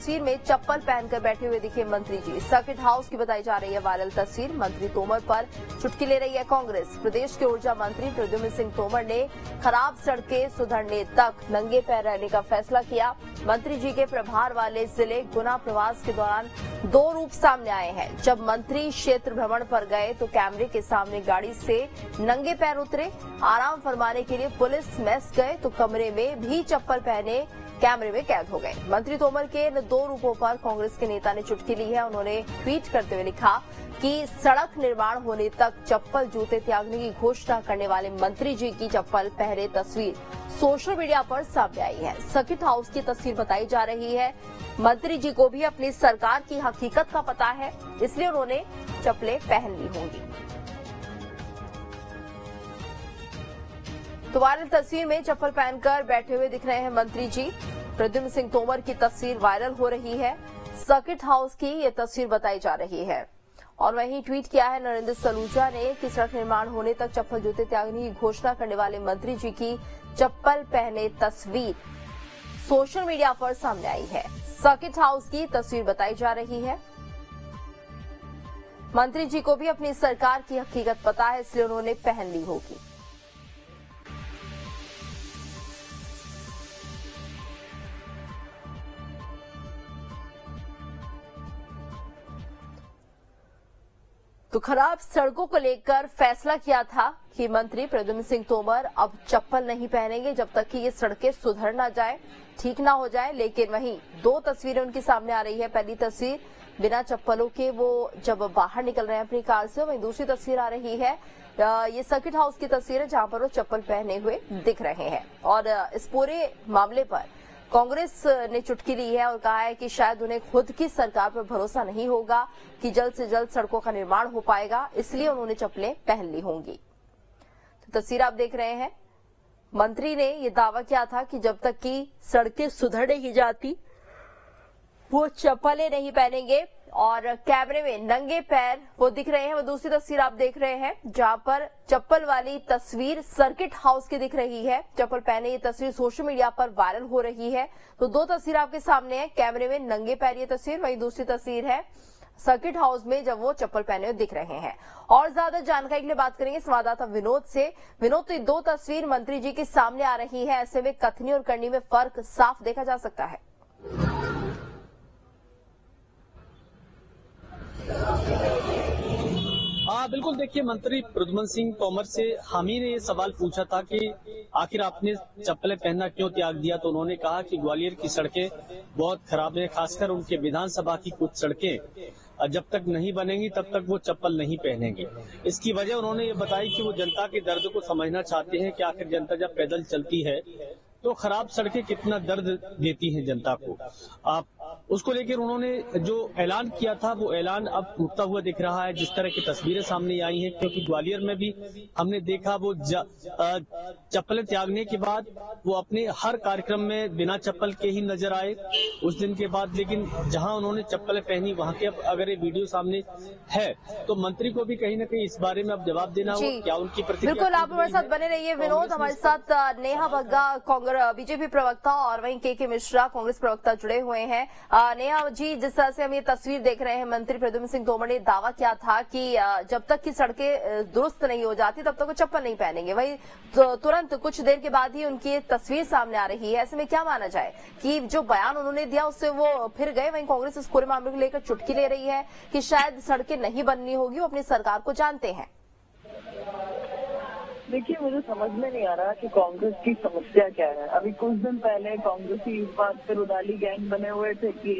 तस्वीर में चप्पल पहनकर बैठे हुए दिखे मंत्री जी। सर्किट हाउस की बताई जा रही है वायरल तस्वीर। मंत्री तोमर पर चुटकी ले रही है कांग्रेस। प्रदेश के ऊर्जा मंत्री प्रद्युम्न सिंह तोमर ने खराब सड़कें सुधरने तक नंगे पैर रहने का फैसला किया। मंत्री जी के प्रभार वाले जिले गुना प्रवास के दौरान दो रूप सामने आए हैं। जब मंत्री क्षेत्र भ्रमण पर गए तो कैमरे के सामने गाड़ी से नंगे पैर उतरे। आराम फरमाने के लिए पुलिस मेस गए तो कमरे में भी चप्पल पहने कैमरे में कैद हो गए। मंत्री तोमर के इन दो रूपों पर कांग्रेस के नेता ने चुटकी ली है। उन्होंने ट्वीट करते हुए लिखा कि सड़क निर्माण होने तक चप्पल जूते त्यागने की घोषणा करने वाले मंत्री जी की चप्पल पहने तस्वीर सोशल मीडिया पर सामने आई है। सर्किट हाउस की तस्वीर बताई जा रही है। मंत्री जी को भी अपनी सरकार की हकीकत का पता है, इसलिए उन्होंने चप्पलें पहन ली होंगी। तो वायरल तस्वीर में चप्पल पहनकर बैठे हुए दिख रहे हैं मंत्री जी। प्रद्युम्न सिंह तोमर की तस्वीर वायरल हो रही है। सर्किट हाउस की ये तस्वीर बताई जा रही है। और वहीं ट्वीट किया है नरेंद्र सलूजा ने कि सड़क निर्माण होने तक चप्पल जूते त्यागने की घोषणा करने वाले मंत्री जी की चप्पल पहने तस्वीर सोशल मीडिया पर सामने आई है। सर्किट हाउस की तस्वीर बताई जा रही है। मंत्री जी को भी अपनी सरकार की हकीकत पता है, इसलिए उन्होंने पहन ली होगी। तो खराब सड़कों को लेकर फैसला किया था कि मंत्री प्रद्युम्न सिंह तोमर अब चप्पल नहीं पहनेंगे जब तक कि ये सड़कें सुधर ना जाए, ठीक ना हो जाए। लेकिन वहीं दो तस्वीरें उनकी सामने आ रही है। पहली तस्वीर बिना चप्पलों के वो जब बाहर निकल रहे हैं अपनी कार से, वहीं दूसरी तस्वीर आ रही है ये सर्किट हाउस की तस्वीर है जहां पर वो चप्पल पहने हुए दिख रहे हैं। और इस पूरे मामले पर कांग्रेस ने चुटकी ली है और कहा है कि शायद उन्हें खुद की सरकार पर भरोसा नहीं होगा कि जल्द से जल्द सड़कों का निर्माण हो पाएगा, इसलिए उन्होंने चप्पलें पहन ली होंगी। तो तस्वीर आप देख रहे हैं। मंत्री ने यह दावा किया था कि जब तक कि सड़कें सुधर नहीं जाती वो चप्पलें नहीं पहनेंगे। और कैमरे में नंगे पैर वो दिख रहे हैं। वो दूसरी तस्वीर आप देख रहे हैं जहां पर चप्पल वाली तस्वीर सर्किट हाउस की दिख रही है। चप्पल पहने ये तस्वीर सोशल मीडिया पर वायरल हो रही है। तो दो तस्वीर आपके सामने है। कैमरे में नंगे पैर ये तस्वीर, वहीं दूसरी तस्वीर है सर्किट हाउस में जब वो चप्पल पहने हुए दिख रहे हैं। और ज्यादा जानकारी के लिए बात करेंगे संवाददाता विनोद से। विनोद, तो दो तस्वीर मंत्री जी के सामने आ रही है, ऐसे में कथनी और करनी में फर्क साफ देखा जा सकता है। हाँ बिल्कुल, देखिए मंत्री प्रद्युम्न सिंह तोमर से हम ही ने ये सवाल पूछा था कि आखिर आपने चप्पलें पहनना क्यों त्याग दिया, तो उन्होंने कहा कि ग्वालियर की सड़कें बहुत खराब है, खासकर उनके विधानसभा की कुछ सड़कें जब तक नहीं बनेंगी तब तक वो चप्पल नहीं पहनेंगे। इसकी वजह उन्होंने ये बताई कि वो जनता के दर्द को समझना चाहते हैं कि आखिर जनता जब पैदल चलती है तो खराब सड़कें कितना दर्द देती हैं जनता को। आप उसको लेकर उन्होंने जो ऐलान किया था वो ऐलान अब टूटता हुआ दिख रहा है। जिस तरह की तस्वीरें सामने आई हैं, क्योंकि ग्वालियर में भी हमने देखा वो चप्पलें त्यागने के बाद वो अपने हर कार्यक्रम में बिना चप्पल के ही नजर आए उस दिन के बाद। लेकिन जहां उन्होंने चप्पलें पहनी वहां के अब अगर ये वीडियो सामने है तो मंत्री को भी कहीं ना कहीं इस बारे में अब जवाब देना हो, क्या उनकी प्रतिक्रिया। बिल्कुल, आप हमारे साथ बने रहिए विनोद। हमारे साथ नेहा बग्गा बीजेपी प्रवक्ता और वहीं के मिश्रा कांग्रेस प्रवक्ता जुड़े हुए हैं। नेहा जी, जिस तरह से हम ये तस्वीर देख रहे हैं, मंत्री प्रद्युम्न सिंह तोमर ने दावा किया था कि जब तक की सड़कें दुरुस्त नहीं हो जाती तब तक वो चप्पल नहीं पहनेंगे। वहीं तुरंत कुछ देर के बाद ही उनकी ये तस्वीर सामने आ रही है। ऐसे में क्या माना जाए कि जो बयान उन्होंने दिया उससे वो फिर गए। वहीं कांग्रेस इस पूरे मामले को लेकर चुटकी ले रही है कि शायद सड़कें नहीं बननी होगी, वो अपनी सरकार को जानते हैं। देखिए, मुझे समझ में नहीं आ रहा कि कांग्रेस की समस्या क्या है। अभी कुछ दिन पहले कांग्रेसी इस बात पर रुदाली गैंग बने हुए थे कि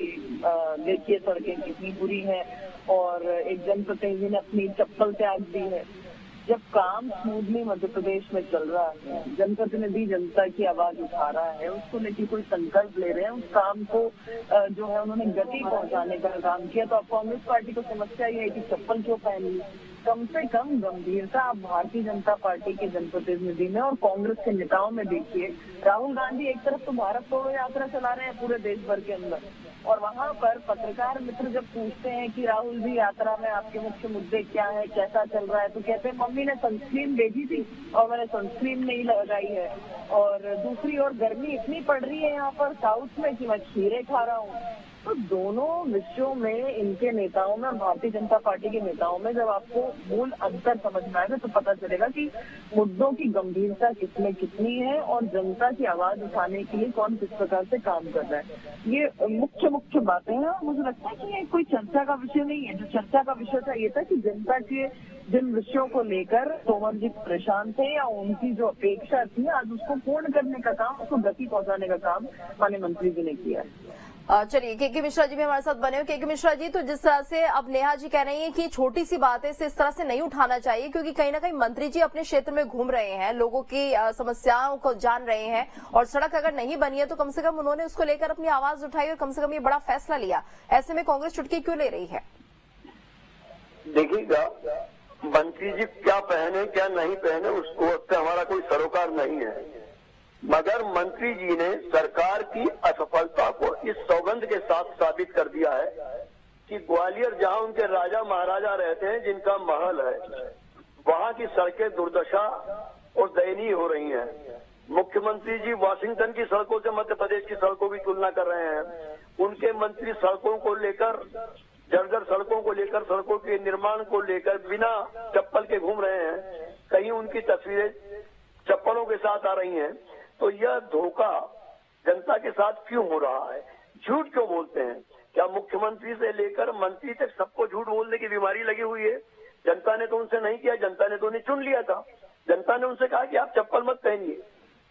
देखिए सड़कें कितनी बुरी हैं और एक जनप्रतिनिधि ने अपनी चप्पल त्याग दी है। जब काम स्मूथली मध्य प्रदेश में चल रहा है, जनप्रतिनिधि जनता की आवाज उठा रहा है, उसको लेकर कोई संकल्प ले रहे हैं, उस काम को जो है उन्होंने गति पहुंचाने का काम किया, तो अब कांग्रेस पार्टी को समस्या ये है कि चप्पल क्यों पहनी। कम से कम गंभीरता आप भारतीय जनता पार्टी के जनप्रतिनिधि में और कांग्रेस के नेताओं में देखिए। राहुल गांधी एक तरफ तो भारत छोड़ो यात्रा चला रहे हैं पूरे देश भर के अंदर, और वहां पर पत्रकार मित्र जब पूछते हैं कि राहुल जी यात्रा में आपके मुख्य मुद्दे क्या है, कैसा चल रहा है, तो कहते हैं मम्मी ने सनस्क्रीन भेजी थी और मैंने सनस्क्रीन नहीं लगाई है। और दूसरी ओर गर्मी इतनी पड़ रही है यहाँ पर साउथ में कि मैं खीरे खा रहा हूँ। तो दोनों विषयों में इनके नेताओं में, भारतीय जनता पार्टी के नेताओं में जब आपको मूल अंतर समझ में आएगा तो पता चलेगा कि मुद्दों की गंभीरता किसमें कितनी है और जनता की आवाज उठाने के लिए कौन किस प्रकार से काम कर रहा है। ये मुख्य बातें हैं और मुझे लगता है कि ये कोई चर्चा का विषय नहीं है। जो चर्चा का विषय था ये था कि जनता के जिन विषयों को लेकर तोमर जी परेशान थे या उनकी जो अपेक्षा थी, आज उसको पूर्ण करने का काम, उसको गति पहुंचाने का काम माननीय मंत्री जी ने किया है। चलिए, के मिश्रा जी भी हमारे साथ बने हुए। के मिश्रा जी, तो जिस तरह से अब नेहा जी कह रही हैं कि छोटी सी बातें से इस तरह से नहीं उठाना चाहिए, क्योंकि कहीं ना कहीं मंत्री जी अपने क्षेत्र में घूम रहे हैं, लोगों की समस्याओं को जान रहे हैं, और सड़क अगर नहीं बनी है तो कम से कम उन्होंने उसको लेकर अपनी आवाज उठाई और कम से कम ये बड़ा फैसला लिया। ऐसे में कांग्रेस चुटकी क्यों ले रही है? देखिएगा, मंत्री जी क्या पहने क्या नहीं पहने उससे हमारा कोई सरोकार नहीं है, मगर मंत्री जी ने सरकार की असफलता को इस सौगंध के साथ साबित कर दिया है कि ग्वालियर, जहां उनके राजा महाराजा रहते हैं, जिनका महल है, वहां की सड़कें दुर्दशा और दयनीय हो रही हैं। मुख्यमंत्री जी वाशिंगटन की सड़कों से मध्य प्रदेश की सड़कों की तुलना कर रहे हैं। उनके मंत्री सड़कों को लेकर, जर्जर सड़कों को लेकर, सड़कों के निर्माण को लेकर बिना चप्पल के घूम रहे हैं। कहीं उनकी तस्वीरें चप्पलों के साथ आ रही हैं। तो यह धोखा जनता के साथ क्यों हो रहा है? झूठ क्यों बोलते हैं? क्या मुख्यमंत्री से लेकर मंत्री तक सबको झूठ बोलने की बीमारी लगी हुई है? जनता ने तो उनसे नहीं किया, जनता ने तो उन्हें चुन लिया था। जनता ने उनसे कहा कि आप चप्पल मत पहनिए,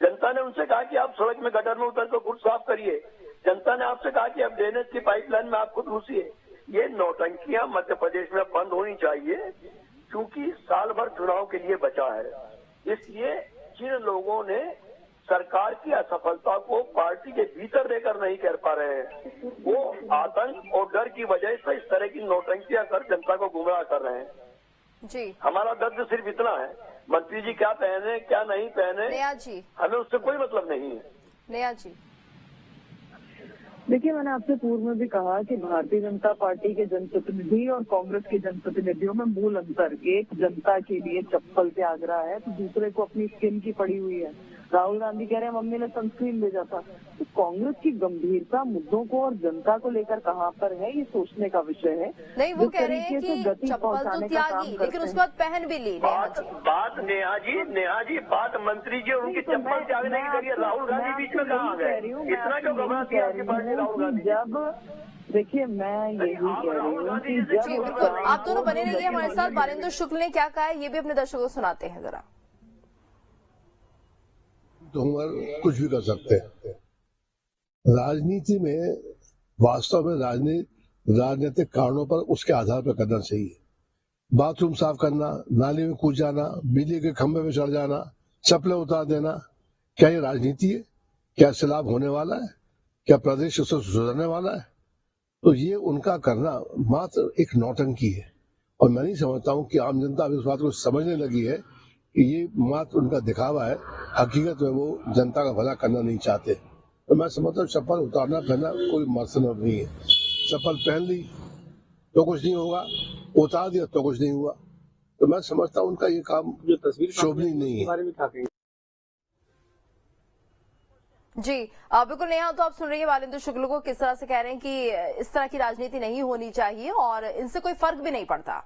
जनता ने उनसे कहा कि आप सड़क में गटर में उतर कर खुद साफ करिए, जनता ने आपसे कहा कि आप ड्रेनेज की पाइपलाइन में आप खुद घुसिए। ये नौटंकियां मध्य प्रदेश में बंद होनी चाहिए, क्योंकि साल भर चुनाव के लिए बचा है। इसलिए जिन लोगों ने सरकार की असफलता को पार्टी के भीतर लेकर नहीं कर पा रहे हैं, वो आतंक और डर की वजह से इस तरह की नौटंकियां कर जनता को गुमराह कर रहे हैं। जी, हमारा दर्द सिर्फ इतना है, मंत्री जी क्या पहने क्या नहीं पहने, नेहा जी, हमें उससे कोई मतलब नहीं है। नेहा जी, देखिए, मैंने आपसे पूर्व में भी कहा कि भारतीय जनता पार्टी के जनप्रतिनिधि और कांग्रेस के जनप्रतिनिधियों में मूल अंतर, एक जनता के लिए चप्पल त्याग रहा है तो दूसरे को अपनी स्किन की पड़ी हुई है। राहुल गांधी कह रहे हैं मम्मी ने सनस्क्रीन भेजा था। तो कांग्रेस की गंभीरता मुद्दों को और जनता को लेकर कहाँ पर है, ये सोचने का विषय है। नहीं, वो कह रहे हैं कि चप्पल तो त्यागी, लेकिन उसके बाद पहन भी ली। बात नेहा जी, बात मंत्री जी और उनकी चप्पल त्यागने की करिए। राहुल गांधी बीच में कहाँ गए? इतना क्यों घबराती है आपकी पार्टी राहुल गांधी? जब देखिए, मैं यही कह रही हूँ कि जब आप दोनों बने रहिए हमारे साथ। बालेंद्र शुक्ल ने क्या कहा है ये भी अपने दर्शकों को सुनाते हैं जरा। तोमर कुछ भी कर सकते हैं। राजनीति में वास्तव में राजनीतिक कारणों पर उसके आधार पर करना चाहिए। बाथरूम साफ करना, नाली में कूद जाना, बिजली के खंभे में चढ़ जाना, चप्पलें उतार देना, क्या ये राजनीति है? क्या इससे लाभ होने वाला है? क्या प्रदेश उससे सुधरने वाला है? तो ये उनका करना मात्र एक नौटंकी है, और मैं नहीं समझता हूँ कि आम जनता अभी उस बात को समझने लगी है कि ये मात्र उनका दिखावा है। हकीकत में वो जनता का भला करना नहीं चाहते। तो मैं समझता हूँ चप्पल उतारना पहनना कोई मसला नहीं है। चप्पल पहन ली तो कुछ नहीं होगा, उतार दिया तो कुछ नहीं हुआ। तो मैं समझता हूँ उनका ये काम जो तस्वीर शोभनीय नहीं है। जी बिल्कुल नेहा, तो आप सुन रही है बालेंद्र शुक्ल को किस तरह से कह रहे हैं कि इस तरह की राजनीति नहीं होनी चाहिए और इनसे कोई फर्क भी नहीं पड़ता।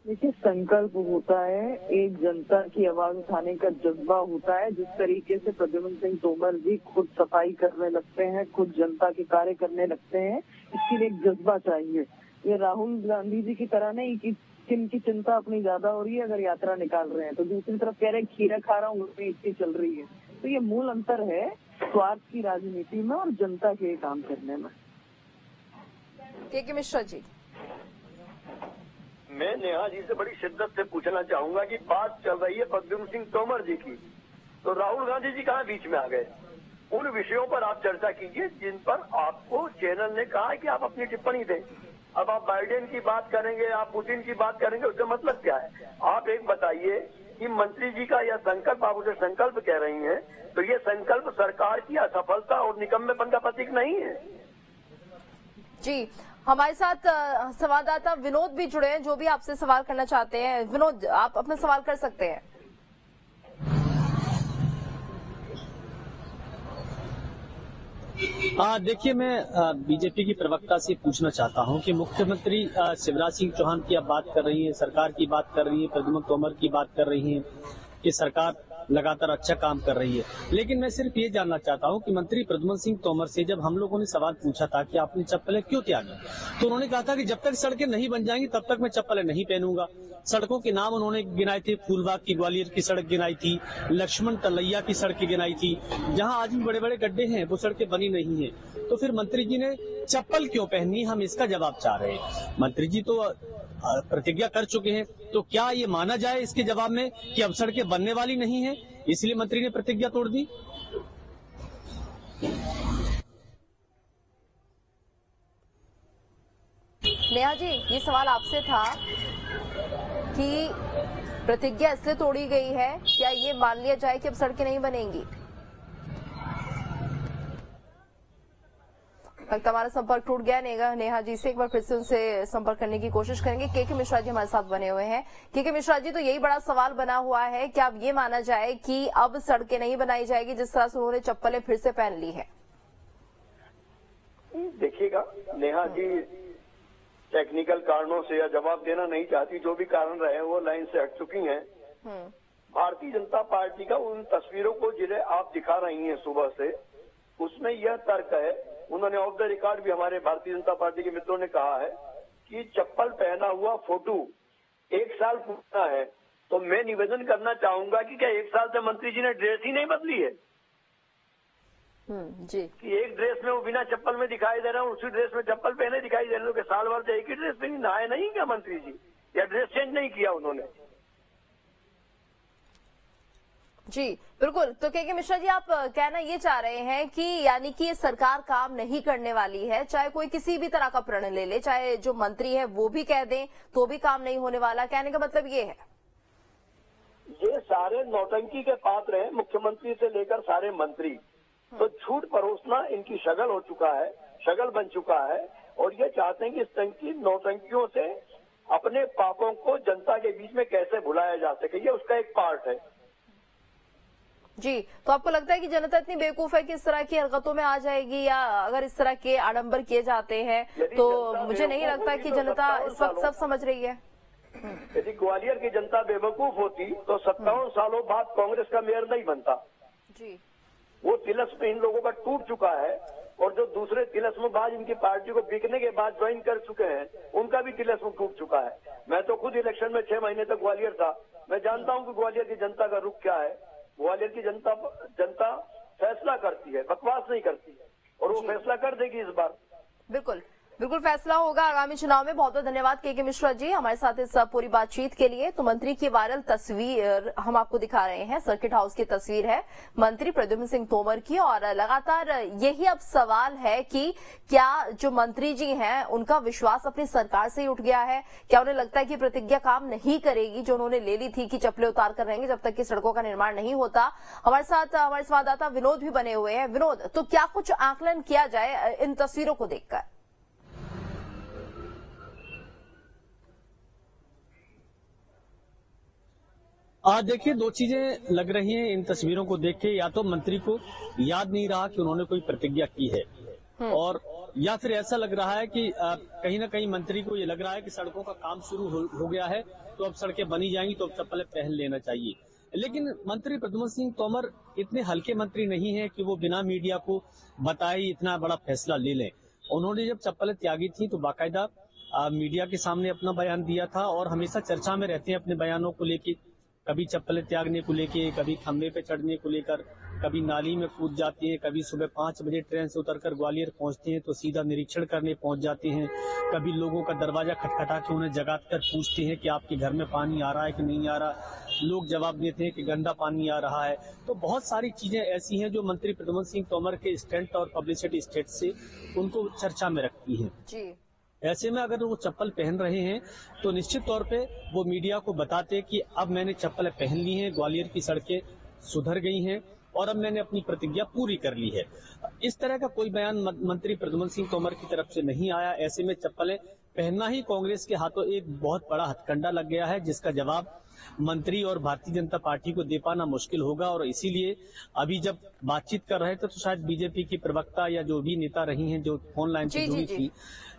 देखिए, संकल्प होता है, एक जनता की आवाज उठाने का जज्बा होता है। जिस तरीके से प्रद्युम्न सिंह तोमर जी खुद सफाई करने लगते हैं, खुद जनता के कार्य करने लगते हैं, इसके लिए एक जज्बा चाहिए। ये राहुल गांधी जी की तरह नहीं कि किनकी चिंता अपनी ज्यादा हो रही है अगर यात्रा निकाल रहे हैं, तो दूसरी तरफ कह रहे हैं खीरा खा रहा हूँ इतनी चल रही है। तो ये मूल अंतर है स्वार्थ की राजनीति में और जनता के काम करने में। के मिश्रा जी, मैं नेहा जी से बड़ी शिद्दत से पूछना चाहूंगा कि बात चल रही है प्रद्युम्न सिंह तोमर जी की, तो राहुल गांधी जी कहाँ बीच में आ गए? उन विषयों पर आप चर्चा कीजिए जिन पर आपको चैनल ने कहा है कि आप अपनी टिप्पणी दें। अब आप बाइडेन की बात करेंगे, आप पुतिन की बात करेंगे, उसका मतलब क्या है? आप एक बताइए कि मंत्री जी का यह संकल्प, आप उसे संकल्प कह रही हैं, तो ये संकल्प सरकार की असफलता और निकम्मेपन का प्रतीक नहीं है? जी, हमारे साथ संवाददाता विनोद भी जुड़े हैं जो भी आपसे सवाल करना चाहते हैं। विनोद, आप अपना सवाल कर सकते हैं। देखिए, मैं बीजेपी की प्रवक्ता से पूछना चाहता हूं कि मुख्यमंत्री शिवराज सिंह चौहान की आप बात कर रही हैं, सरकार की बात कर रही है, प्रद्युम्न तोमर की बात कर रही हैं कि सरकार लगातार अच्छा काम कर रही है, लेकिन मैं सिर्फ ये जानना चाहता हूं कि मंत्री प्रद्युम्न सिंह तोमर से जब हम लोगों ने सवाल पूछा था कि आपने चप्पलें क्यों त्यागी, तो उन्होंने कहा था कि जब तक सड़कें नहीं बन जाएंगी तब तक मैं चप्पलें नहीं पहनूंगा। सड़कों के नाम उन्होंने गिनाए थे, फूलबाग की ग्वालियर की सड़क गिनाई थी, लक्ष्मण तलैया की सड़कें गिनाई थी, जहां आज भी बड़े बड़े गड्ढे हैं, वो सड़कें बनी नहीं है। तो फिर मंत्री जी ने चप्पल क्यों पहनी, हम इसका जवाब चाह रहे हैं। मंत्री जी तो प्रतिज्ञा कर चुके हैं, तो क्या ये माना जाए इसके जवाब में कि अब सड़कें बनने वाली नहीं है, इसलिए मंत्री ने प्रतिज्ञा तोड़ दी? नेहा जी, ये सवाल आपसे था कि प्रतिज्ञा इसलिए तोड़ी गई है, क्या ये मान लिया जाए कि अब सड़कें नहीं बनेंगी? हमारा संपर्क टूट गया नेहा जी से। एक बार फिर से उनसे संपर्क करने की कोशिश करेंगे। के मिश्रा जी हमारे साथ बने हुए हैं। के मिश्रा जी, तो यही बड़ा सवाल बना हुआ है कि अब ये माना जाए कि अब सड़कें नहीं बनाई जाएगी जिस तरह से उन्होंने चप्पलें फिर से पहन ली है? देखिएगा नेहा जी, टेक्निकल कारणों से या जवाब देना नहीं चाहती, जो भी कारण रहे वो लाइन से हट चुकी हैं। भारतीय जनता पार्टी का उन तस्वीरों को जिन्हें आप दिखा रही हैं सुबह से, उसमें यह तर्क है, उन्होंने ऑफ द रिकॉर्ड भी हमारे भारतीय जनता पार्टी के मित्रों ने कहा है कि चप्पल पहना हुआ फोटो 1 साल पुराना है। तो मैं निवेदन करना चाहूंगा कि क्या 1 साल से मंत्री जी ने ड्रेस ही नहीं बदली है? जी, कि एक ड्रेस में वो बिना चप्पल में दिखाई दे रहा है, उसी ड्रेस में चप्पल पहने दिखाई दे रहे हैं। साल भर से एक ही ड्रेस में नहाए नहीं क्या मंत्री जी, या ड्रेस चेंज नहीं किया उन्होंने? जी बिल्कुल। तो के मिश्रा जी, आप कहना ये चाह रहे हैं कि यानी कि ये सरकार काम नहीं करने वाली है, चाहे कोई किसी भी तरह का प्रण ले ले, चाहे जो मंत्री है वो भी कह दें तो भी काम नहीं होने वाला, कहने का मतलब ये है? ये सारे नौटंकी के पात्र हैं, मुख्यमंत्री से लेकर सारे मंत्री। तो झूठ परोसना इनकी शगल हो चुका है, शगल बन चुका है, और ये चाहते हैं कि इस तरह की नौटंकियों से अपने पापों को जनता के बीच में कैसे भुलाया जा सके, ये उसका एक पार्ट है। जी, तो आपको लगता है कि जनता इतनी बेवकूफ है कि इस तरह की हरकतों में आ जाएगी, या अगर इस तरह के आडंबर किए जाते हैं तो मुझे नहीं लगता कि जनता इस वक्त सब समझ रही है। यदि ग्वालियर की जनता बेवकूफ होती तो 57 सालों बाद कांग्रेस का मेयर नहीं बनता। जी, वो तिलस्म इन लोगों का टूट चुका है, और जो दूसरे तिलस्मबाज इनकी पार्टी को बिकने के बाद ज्वाइन कर चुके हैं, उनका भी तिलस्म टूट चुका है। मैं तो खुद इलेक्शन में 6 महीने तक ग्वालियर था, मैं जानता हूं कि ग्वालियर की जनता का रुख क्या है। ग्वालियर की जनता फैसला करती है, बकवास नहीं करती, और वो फैसला कर देगी इस बार। बिल्कुल बिल्कुल फैसला होगा आगामी चुनाव में। बहुत बहुत धन्यवाद के मिश्रा जी हमारे साथ इस पूरी बातचीत के लिए। तो मंत्री की वायरल तस्वीर हम आपको दिखा रहे हैं, सर्किट हाउस की तस्वीर है मंत्री प्रद्युम्न सिंह तोमर की, और लगातार यही अब सवाल है कि क्या जो मंत्री जी हैं उनका विश्वास अपनी सरकार से ही उठ गया है? क्या उन्हें लगता है कि प्रतिज्ञा काम नहीं करेगी जो उन्होंने ले ली थी कि चप्पलें उतार कर रहेंगे जब तक कि सड़कों का निर्माण नहीं होता? हमारे साथ हमारे संवाददाता विनोद भी बने हुए हैं। विनोद, तो क्या कुछ आकलन किया जाए इन तस्वीरों को देखकर? देखिए, 2 चीजें लग रही हैं इन तस्वीरों को देख के। या तो मंत्री को याद नहीं रहा कि उन्होंने कोई प्रतिज्ञा की है, और या फिर ऐसा लग रहा है कि कहीं ना कहीं मंत्री को ये लग रहा है कि सड़कों का काम शुरू हो गया है, तो अब सड़कें बनी जाएंगी तो अब चप्पलें पहन लेना चाहिए। लेकिन मंत्री प्रद्युम्न सिंह तोमर इतने हल्के मंत्री नहीं है कि वो बिना मीडिया को बताए इतना बड़ा फैसला ले लें। उन्होंने जब चप्पलें त्यागी थी तो बाकायदा मीडिया के सामने अपना बयान दिया था, और हमेशा चर्चा में रहते हैं अपने बयानों को लेके। कभी चप्पलें त्यागने को लेके, कभी खंबे पे चढ़ने को लेकर, कभी नाली में कूद जाते हैं, कभी सुबह 5 बजे ट्रेन से उतरकर ग्वालियर पहुंचते हैं तो सीधा निरीक्षण करने पहुंच जाते हैं। कभी लोगों का दरवाजा खटखटा के उन्हें जगाकर पूछते हैं कि आपके घर में पानी आ रहा है कि नहीं आ रहा। लोग जवाब देते हैं कि गंदा पानी आ रहा है। तो बहुत सारी चीजें ऐसी हैं जो मंत्री प्रद्युम्न सिंह तोमर के स्टंट और पब्लिसिटी स्टेट से उनको चर्चा में रखती है। ऐसे में अगर वो चप्पल पहन रहे हैं तो निश्चित तौर पे वो मीडिया को बताते कि अब मैंने चप्पलें पहन ली हैं, ग्वालियर की सड़कें सुधर गई हैं और अब मैंने अपनी प्रतिज्ञा पूरी कर ली है। इस तरह का कोई बयान मंत्री प्रद्युम्न सिंह तोमर की तरफ से नहीं आया। ऐसे में चप्पलें पहनना ही कांग्रेस के हाथों एक बहुत बड़ा हथकंडा लग गया है, जिसका जवाब मंत्री और भारतीय जनता पार्टी को दे पाना मुश्किल होगा। और इसीलिए अभी जब बातचीत कर रहे थे तो शायद बीजेपी की प्रवक्ता या जो भी नेता रही हैं जो फोन लाइन से जुड़ी थी,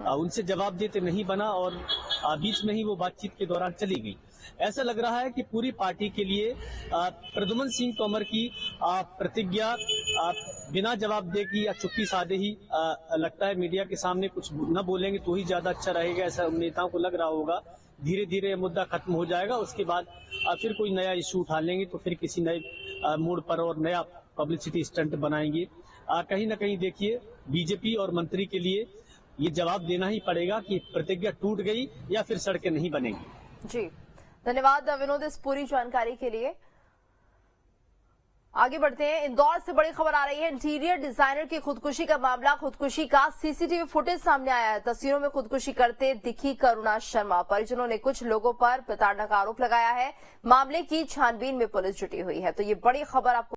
उनसे जवाब देते नहीं बना और बीच में ही वो बातचीत के दौरान चली गई। ऐसा लग रहा है कि पूरी पार्टी के लिए प्रद्युम्न सिंह तोमर की प्रतिज्ञा बिना जवाब दे की या चुप्पी साधे ही लगता है मीडिया के सामने कुछ न बोलेंगे तो ही ज्यादा अच्छा रहेगा, ऐसा नेताओं को लग रहा होगा। धीरे धीरे ये मुद्दा खत्म हो जाएगा, उसके बाद फिर कोई नया इशू उठा लेंगे तो फिर किसी नए मोड़ पर और नया पब्लिसिटी स्टंट बनाएंगे। कहीं ना कहीं देखिए बीजेपी और मंत्री के लिए ये जवाब देना ही पड़ेगा कि प्रतिज्ञा टूट गई या फिर सड़कें नहीं बनेंगी। जी धन्यवाद विनोद इस पूरी जानकारी के लिए। आगे बढ़ते हैं, इंदौर से बड़ी खबर आ रही है। इंटीरियर डिजाइनर की खुदकुशी का मामला, खुदकुशी का सीसीटीवी फुटेज सामने आया है। तस्वीरों में खुदकुशी करते दिखी करुणा शर्मा। परिजनों ने कुछ लोगों पर प्रताड़ना का आरोप लगाया है। मामले की छानबीन में पुलिस जुटी हुई है। तो ये बड़ी खबर आपको